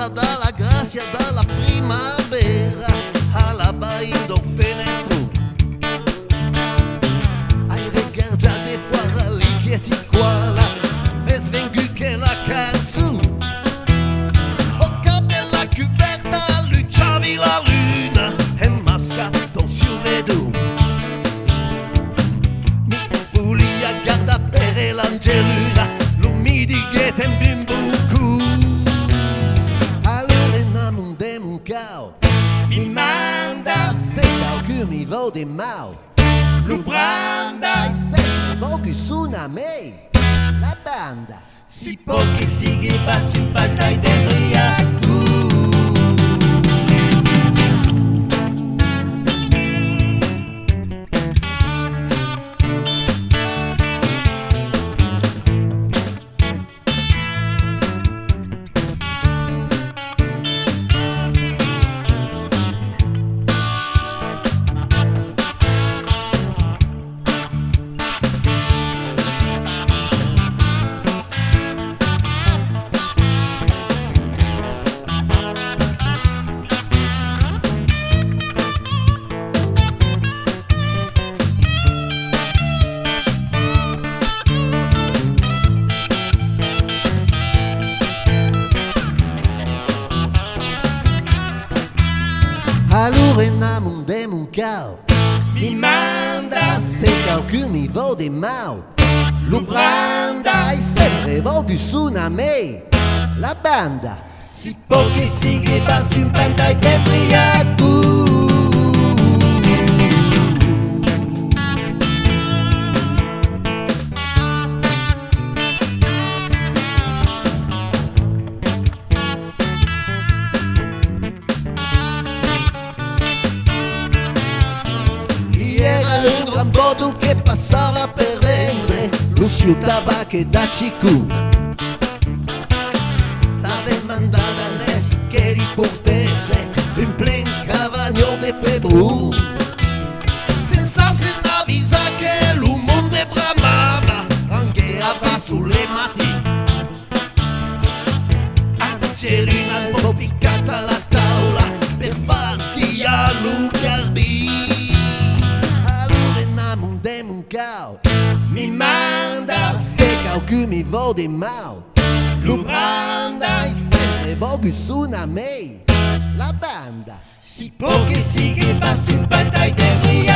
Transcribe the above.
dalla grazia dalla primavera all'abbaindo fenestro. Ai regards des fois l'inquiéti quoi là, mais vengu che la canzone. Au cap della coperta lucciavi la luna e mascato sur le dos. Mi volia guarda per l'angelina, l'umidiguette in bimbucu. Allora innamunde mon cao, mi manda se qualcuno mi vode mal. Lubranda e sempre voglio su una me, la banda. Si pochi sighi basti un pantai d'embriaco. Allora innamunde mon cao, mi manda se qualcuno mi vode mal. Lubranda e sempre voglio su una me, la banda. Si pochi sighi basti un pantai d'embriaco. Era un gran bodo che passava per Endre, Lucio Tabacco e da Cicu. L'ave mandata Nessi che riportesse in plen cavagno de Pebru. Senza avvisa che il mondo bramava, anche a sulle mattine. Angelina un po' piccata alla tavola per far schiare Lucarbi. Mon cao, mi manda se qualcuno mi vode mal. Lubranda e sempre voglio su una me, la banda. Si pochi sighi basti un pantai d'embriaco.